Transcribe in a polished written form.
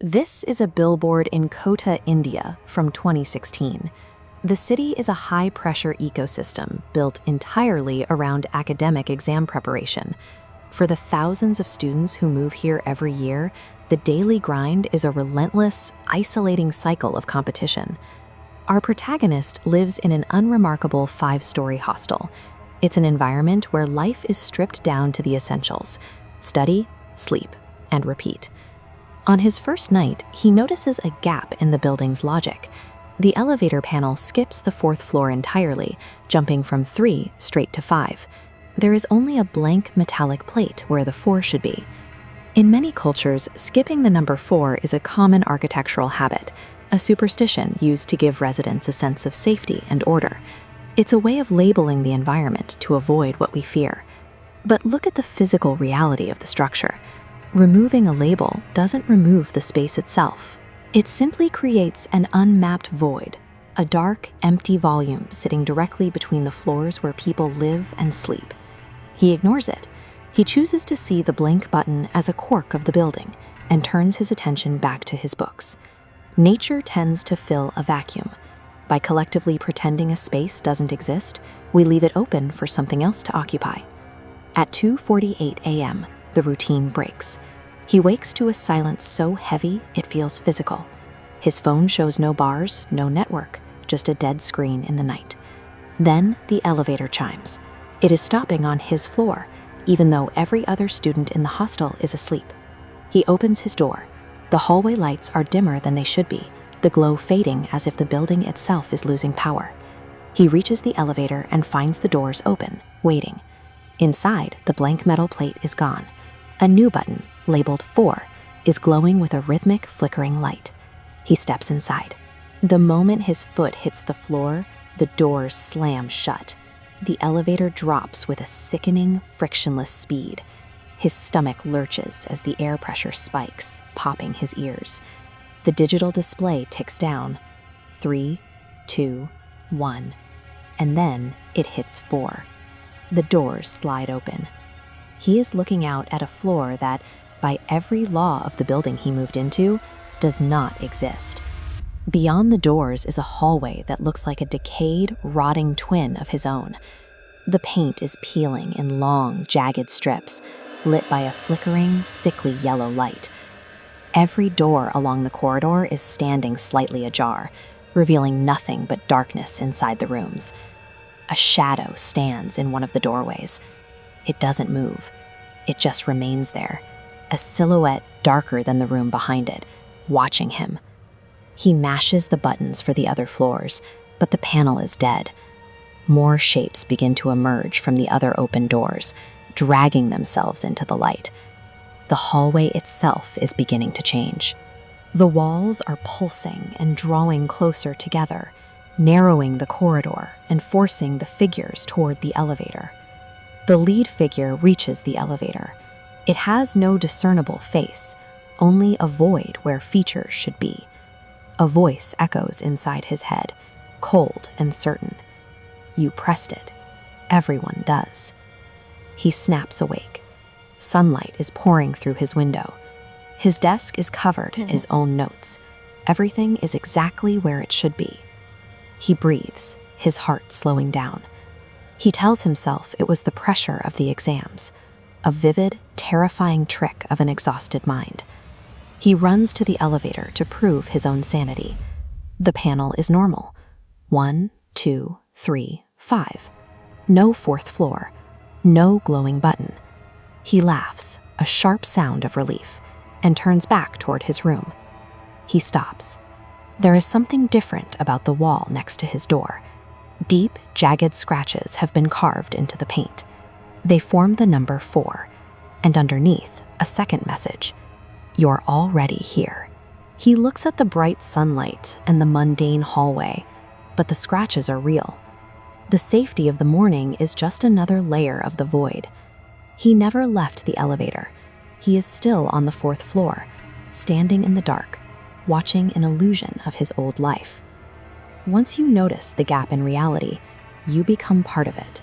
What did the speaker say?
This is a billboard in Kota, India from 2016. The city is a high-pressure ecosystem built entirely around academic exam preparation. For the thousands of students who move here every year, the daily grind is a relentless, isolating cycle of competition. Our protagonist lives in an unremarkable 5-story hostel. It's an environment where life is stripped down to the essentials: study, sleep, and repeat. On his first night, he notices a gap in the building's logic. The elevator panel skips the 4th floor entirely, jumping from 3 straight to 5. There is only a blank metallic plate where the 4 should be. In many cultures, skipping the number 4 is a common architectural habit, a superstition used to give residents a sense of safety and order. It's a way of labeling the environment to avoid what we fear. But look at the physical reality of the structure. Removing a label doesn't remove the space itself. It simply creates an unmapped void, a dark, empty volume sitting directly between the floors where people live and sleep. He ignores it. He chooses to see the blank button as a quirk of the building and turns his attention back to his books. Nature tends to fill a vacuum. By collectively pretending a space doesn't exist, we leave it open for something else to occupy. At 2:48 a.m., the routine breaks. He wakes to a silence so heavy it feels physical. His phone shows no bars, no network, just a dead screen in the night. Then the elevator chimes. It is stopping on his floor, even though every other student in the hostel is asleep. He opens his door. The hallway lights are dimmer than they should be, the glow fading as if the building itself is losing power. He reaches the elevator and finds the doors open, waiting. Inside, the blank metal plate is gone. A new button, labeled 4, is glowing with a rhythmic, flickering light. He steps inside. The moment his foot hits the floor, the doors slam shut. The elevator drops with a sickening, frictionless speed. His stomach lurches as the air pressure spikes, popping his ears. The digital display ticks down. 3, 2, 1. And then it hits 4. The doors slide open. He is looking out at a floor that, by every law of the building he moved into, does not exist. Beyond the doors is a hallway that looks like a decayed, rotting twin of his own. The paint is peeling in long, jagged strips, lit by a flickering, sickly yellow light. Every door along the corridor is standing slightly ajar, revealing nothing but darkness inside the rooms. A shadow stands in one of the doorways. It doesn't move. It just remains there, a silhouette darker than the room behind it, watching him. He mashes the buttons for the other floors, but the panel is dead. More shapes begin to emerge from the other open doors, dragging themselves into the light. The hallway itself is beginning to change. The walls are pulsing and drawing closer together, narrowing the corridor and forcing the figures toward the elevator. The lead figure reaches the elevator. It has no discernible face, only a void where features should be. A voice echoes inside his head, cold and certain. You pressed it. Everyone does. He snaps awake. Sunlight is pouring through his window. His desk is covered in his own notes. Everything is exactly where it should be. He breathes, his heart slowing down. He tells himself it was the pressure of the exams, a vivid, terrifying trick of an exhausted mind. He runs to the elevator to prove his own sanity. The panel is normal. 1, 2, 3, 5. No 4th floor. No glowing button. He laughs, a sharp sound of relief, and turns back toward his room. He stops. There is something different about the wall next to his door. Deep, jagged scratches have been carved into the paint. They form the number 4, and underneath, a second message: You're already here. He looks at the bright sunlight and the mundane hallway, but the scratches are real. The safety of the morning is just another layer of the void. He never left the elevator. He is still on the 4th floor, standing in the dark, watching an illusion of his old life. Once you notice the gap in reality, you become part of it.